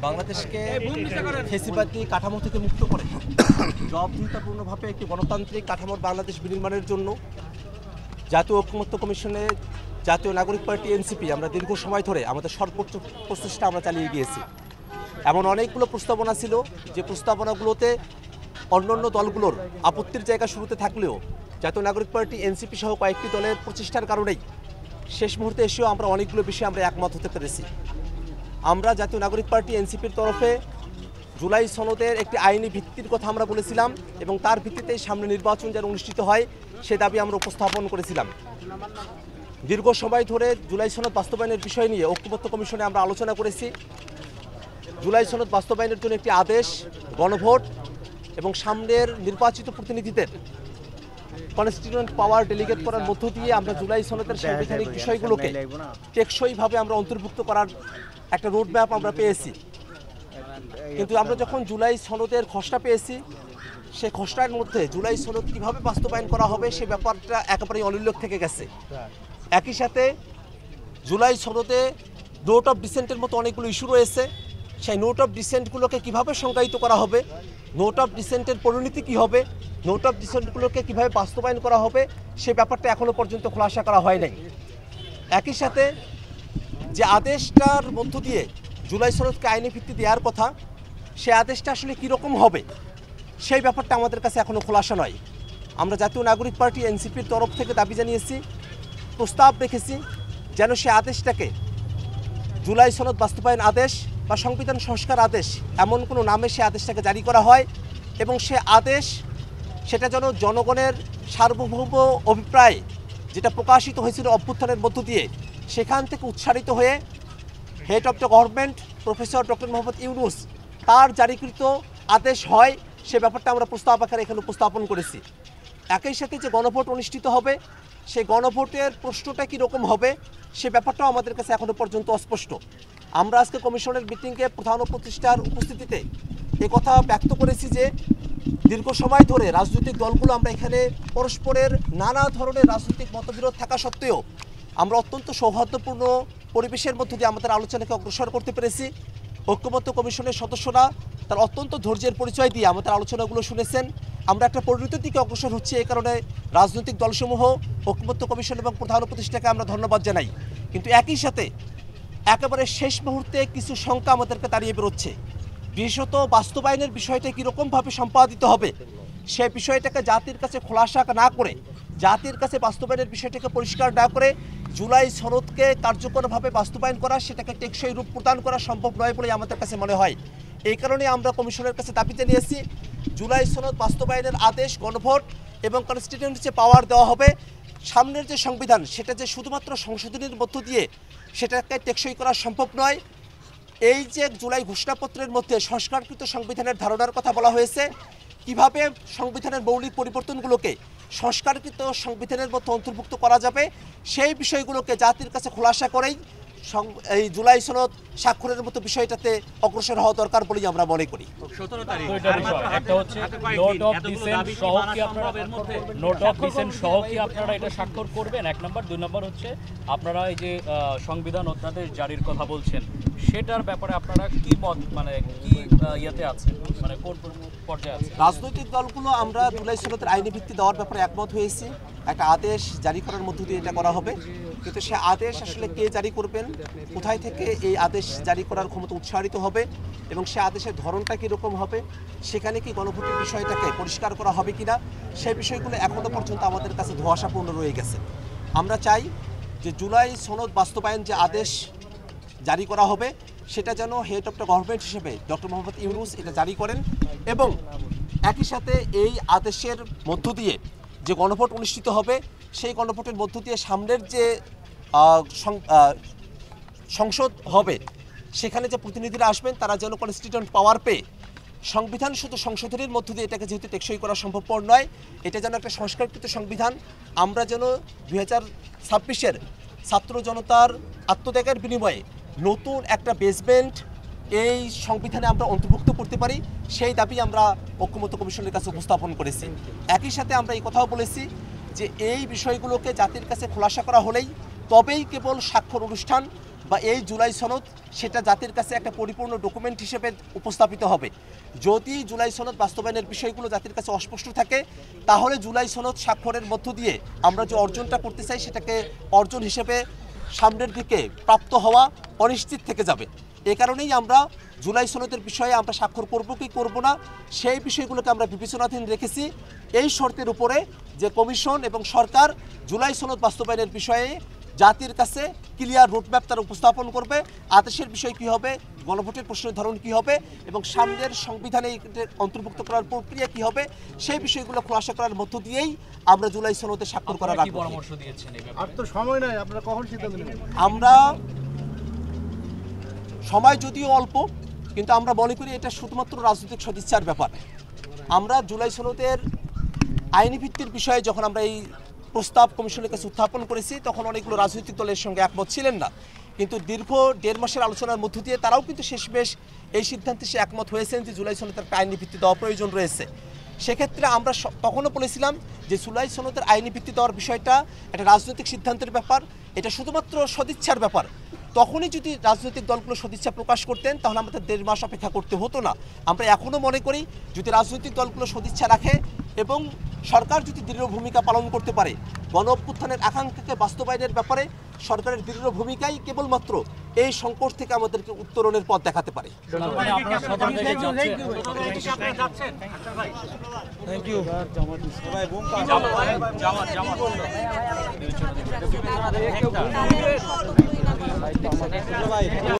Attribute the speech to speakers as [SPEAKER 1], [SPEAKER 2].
[SPEAKER 1] বাংলাদেশকে ফেসিবাদী কাঠামো থেকে মুক্ত করে জবাবদিহিতাপূর্ণভাবে একটি গণতান্ত্রিক কাঠামোর বাংলাদেশ বিনির্মাণের জন্য জাতীয় ঐকমত্য কমিশনে জাতীয় নাগরিক পার্টি এনসিপি আমরা দীর্ঘ সময় ধরে আমাদের সর্বোচ্চ প্রচেষ্টা আমরা চালিয়ে গিয়েছি। এমন অনেকগুলো প্রস্তাবনা ছিল যে প্রস্তাবনাগুলোতে অন্যান্য দলগুলোর আপত্তির জায়গা শুরুতে থাকলেও জাতীয় নাগরিক পার্টি এনসিপি সহ কয়েকটি দলের প্রচেষ্টার কারণেই শেষ মুহূর্তে এসেও আমরা অনেকগুলো বিষয়ে আমরা একমত হতে পেরেছি। আমরা জাতীয় নাগরিক পার্টি এনসিপির তরফে জুলাই সনদের একটি আইনি ভিত্তির কথা আমরা বলেছিলাম এবং তার ভিত্তিতেই সামনে নির্বাচন যেন অনুষ্ঠিত হয় সে দাবি আমরা উপস্থাপন করেছিলাম। দীর্ঘ সময় ধরে জুলাই সনদ বাস্তবায়নের বিষয় নিয়ে ঐকমত্য কমিশনে আমরা আলোচনা করেছি। জুলাই সনদ বাস্তবায়নের জন্য একটি আদেশ, গণভোট এবং সামনের নির্বাচিত প্রতিনিধিদের কনস্টিটিউয়েন্ট পাওয়ার ডেলিগেট করার মধ্য দিয়ে আমরা জুলাই সনদের সাংবিধানিক বিষয়গুলোকে টেকসইভাবে আমরা অন্তর্ভুক্ত করার একটা রোডম্যাপ আমরা পেয়েছি। কিন্তু আমরা যখন জুলাই সনদের খসড়া পেয়েছি সেই খসড়ার মধ্যে জুলাই সনদ কীভাবে বাস্তবায়ন করা হবে সে ব্যাপারটা একেবারেই অনুল্লেখ থেকে গেছে। একই সাথে জুলাই সনদে নোট অফ ডিসেন্টের মতো অনেকগুলো ইস্যু রয়েছে, সেই নোট অফ ডিসেন্টগুলোকে কীভাবে সংজ্ঞায়িত করা হবে, নোট অফ ডিসেন্টের পরিণতি কী হবে, নোট অফ ডিসেন্টগুলোকে কীভাবে বাস্তবায়ন করা হবে সে ব্যাপারটা এখনও পর্যন্ত খোলাসা করা হয় নাই। একই সাথে যে আদেশটার মধ্য দিয়ে জুলাই সনদকে আইনি ভিত্তি দেওয়ার কথা সে আদেশটা আসলে কীরকম হবে সেই ব্যাপারটা আমাদের কাছে এখনও খোলাসা নয়। আমরা জাতীয় নাগরিক পার্টি এনসিপির তরফ থেকে দাবি জানিয়েছি, প্রস্তাব রেখেছি যেন সে আদেশটাকে জুলাই সনদ বাস্তবায়ন আদেশ বা সংবিধান সংস্কার আদেশ এমন কোনো নামে সে আদেশটাকে জারি করা হয় এবং সে আদেশ সেটা যেন জনগণের সার্বভৌম অভিপ্রায় যেটা প্রকাশিত হয়েছিল অভ্যুত্থানের মধ্য দিয়ে সেখান থেকে উৎসারিত হয়ে head of the government professor doctor Mohammad Yunus তার জারিকৃত আদেশ হয় সে ব্যাপারটা আমরা প্রস্তাব আকারে এখানে উপস্থাপন করেছি। একই সাথে যে গণভোট অনুষ্ঠিত হবে সেই গণভোটের প্রশ্নটা কীরকম হবে সে ব্যাপারটাও আমাদের কাছে এখনও পর্যন্ত অস্পষ্ট। আমরা আজকে কমিশনের মিটিংয়ে প্রধান উপদেষ্টার উপস্থিতিতে কথা ব্যক্ত করেছি যে দীর্ঘ সময় ধরে রাজনৈতিক দলগুলো আমরা এখানে পরস্পরের নানা ধরনের রাজনৈতিক মতবিরোধ থাকা সত্ত্বেও আমরা অত্যন্ত সৌহার্দ্যপূর্ণ পরিবেশের মধ্য দিয়ে আমাদের আলোচনাকে অগ্রসর করতে পেরেছি। ঐকমত্য কমিশনের সদস্যরা তার অত্যন্ত ধৈর্যের পরিচয় দিয়ে আমাদের আলোচনাগুলো শুনেছেন। আমরা একটা পরিণতির দিকে অগ্রসর হচ্ছি, এই কারণে রাজনৈতিক দলসমূহ, ঐকমত্য কমিশন এবং প্রধান উপদেষ্টাকে আমরা ধন্যবাদ জানাই। কিন্তু একই সাথে একেবারে শেষ মুহূর্তে কিছু শঙ্কা আমাদেরকে দাঁড়িয়ে বেরোচ্ছে। বিশেষত বাস্তবায়নের বিষয়টা কীরকমভাবে সম্পাদিত হবে সে বিষয়টাকে জাতির কাছে খোলাসা না করে, জাতির কাছে বাস্তবায়নের বিষয়টাকে পরিষ্কার না করে জুলাই সনদকে কার্যকরভাবে বাস্তবায়ন করা, সেটাকে টেকসই রূপ প্রদান করা সম্ভব নয় বলে আমাদের কাছে মনে হয়। এই কারণে আমরা কমিশনের কাছে দাবি জানিয়েছি জুলাই সনদ বাস্তবায়নের আদেশ, গণভোট এবং কনস্টিটিউয়েন্সি পাওয়ার দেওয়া হবে। সামনের যে সংবিধান সেটা যে শুধুমাত্র সংশোধনের মধ্য দিয়ে সেটাকে টেকসই করা সম্ভব নয়। এই যে জুলাই ঘোষণাপত্রের মধ্যে সংস্কারকৃত সংবিধানের ধারণার কথা বলা হয়েছে, কিভাবে সংবিধানের মৌলিক পরিবর্তনগুলোকে সংস্কারকৃত সংবিধানের মধ্যে অন্তর্ভুক্ত করা যাবে সেই বিষয়গুলোকে জাতির কাছে খোলাসা করেই এই জুলাই সনদ স্বাক্ষরের মতো বিষয়টাতে অগ্রসর হওয়া দরকার বলেই আমরা মনে করি।
[SPEAKER 2] 17 তারিখ একটা হচ্ছে নোট অফ ডিসেন্ট সহ কি আপনারা নোট অফ ডিসেন্ট সহ কি আপনারা এটা স্বাক্ষর করবেন? এক নম্বর। দুই নম্বর হচ্ছে আপনারা এই যে সংবিধান অধ্যাদেশ জারির কথা বলছেন সেটার ব্যাপারে আপনারা কি মত, মানে কি ইয়েতে আছেন, মানে কোন পর্যায়ে আছে?
[SPEAKER 1] রাজনৈতিক দলগুলো আমরা জুলাই সনদের আইনি ভিত্তি দেওয়ার ব্যাপারে একমত হয়েছি। একটা আদেশ জারি করার মধ্য দিয়ে এটা করা হবে, কিন্তু সে আদেশ আসলে কে জারি করবেন, কোথায় থেকে এই আদেশ জারি করার ক্ষমতা উৎসাহিত হবে এবং সে আদেশের ধরনটা কীরকম হবে, সেখানে কি গণভোটের বিষয়টাকে পরিষ্কার করা হবে কিনা সেই বিষয়গুলো এখনও পর্যন্ত আমাদের কাছে ধোঁয়াশাপূর্ণ রয়ে গেছে। আমরা চাই যে জুলাই সনদ বাস্তবায়ন যে আদেশ জারি করা হবে সেটা যেন হেড অফ দ্য গভর্নমেন্ট হিসেবে ডক্টর মোহাম্মদ ইউনূস এটা জারি করেন এবং একই সাথে এই আদেশের মধ্য দিয়ে যে গণভোট অনুষ্ঠিত হবে সেই গণভোটের মধ্য দিয়ে সামনের যে সংসদ হবে সেখানে যে প্রতিনিধিরা আসবেন তারা যেন কনস্টিটিউয়েন্ট পাওয়ার পেয়ে সংবিধান শুধু সংশোধনের মধ্য দিয়ে এটাকে যেহেতু টেকসই করা সম্ভবপর নয়, এটা যেন একটা সংস্কারকৃত সংবিধান, আমরা যেন 2026-এর ছাত্র জনতার আত্মত্যাগের বিনিময়ে নতুন একটা বেসমেন্ট এই সংবিধানে আমরা অন্তর্ভুক্ত করতে পারি সেই দাবি আমরা ঐকমত্য কমিশনের কাছে উপস্থাপন করেছি। একই সাথে আমরা এই কথাও বলেছি যে এই বিষয়গুলোকে জাতির কাছে খোলাসা করা হলেই তবেই কেবল স্বাক্ষর অনুষ্ঠান বা এই জুলাই সনদ সেটা জাতির কাছে একটা পরিপূর্ণ ডকুমেন্ট হিসেবে উপস্থাপিত হবে। যদি জুলাই সনদ বাস্তবায়নের বিষয়গুলো জাতির কাছে অস্পষ্ট থাকে তাহলে জুলাই সনদ স্বাক্ষরের মধ্য দিয়ে আমরা যে অর্জনটা করতে চাই সেটাকে অর্জন হিসেবে সামনের দিকে প্রাপ্ত হওয়া অনিশ্চিত থেকে যাবে। এ কারণেই আমরা জুলাই সনদের বিষয়ে আমরা স্বাক্ষর করব কি করব না সেই বিষয়গুলোকে আমরা বিবেচনাধীন রেখেছি এই শর্তের উপরে যে কমিশন এবং সরকার জুলাই সনদ বাস্তবায়নের বিষয়ে জাতির কাছে ক্লিয়ার রুটম্যাপ তারা উপস্থাপন করবে। আদেশের বিষয় কী হবে, গণভোটের প্রশ্নের ধরন কী হবে এবং সামনের সংবিধানে অন্তর্ভুক্ত করার প্রক্রিয়া কী হবে সেই বিষয়গুলো খোলাসা করার মধ্য দিয়েই আমরা জুলাই সনদে স্বাক্ষর করার
[SPEAKER 2] পরামর্শ দিয়েছেন।
[SPEAKER 3] আর তো সময় নাই, আপনারা কখন সিদ্ধান্ত নেবেন?
[SPEAKER 1] আমরা সময় যদিও অল্প কিন্তু আমরা মনে করি এটা শুধুমাত্র রাজনৈতিক সদিচ্ছার ব্যাপার। আমরা জুলাই সনদের আইনি ভিত্তির বিষয়ে যখন আমরা এই প্রস্তাব কমিশনের কাছে উত্থাপন করেছি তখন অনেকগুলো রাজনৈতিক দলের সঙ্গে একমত ছিলেন না, কিন্তু দীর্ঘ 1.5 মাসের আলোচনার মধ্য দিয়ে তারাও কিন্তু শেষমেশ এই সিদ্ধান্তে সে একমত হয়েছেন যে জুলাই সনদের একটা আইনি ভিত্তি দেওয়া প্রয়োজন রয়েছে। সেক্ষেত্রে আমরা তখনও বলেছিলাম যে জুলাই সনদের আইনি ভিত্তি দেওয়ার বিষয়টা একটা রাজনৈতিক সিদ্ধান্তের ব্যাপার, এটা শুধুমাত্র সদিচ্ছার ব্যাপার। তখনই যদি রাজনৈতিক দলগুলো সদিচ্ছা প্রকাশ করতেন তাহলে আমাদের 1.5 মাস অপেক্ষা করতে হতো না। আমরা এখনও মনে করি যদি রাজনৈতিক দলগুলো সদিচ্ছা রাখে এবং সরকার যদি দৃঢ় ভূমিকা পালন করতে পারে গণ অভ্যুত্থানের আকাঙ্ক্ষাকে বাস্তবায়নের ব্যাপারে সরকারের দৃঢ় ভূমিকাই কেবলমাত্র এই সংকট থেকে আমাদেরকে উত্তরণের পথ দেখাতে পারে।
[SPEAKER 4] Thank you.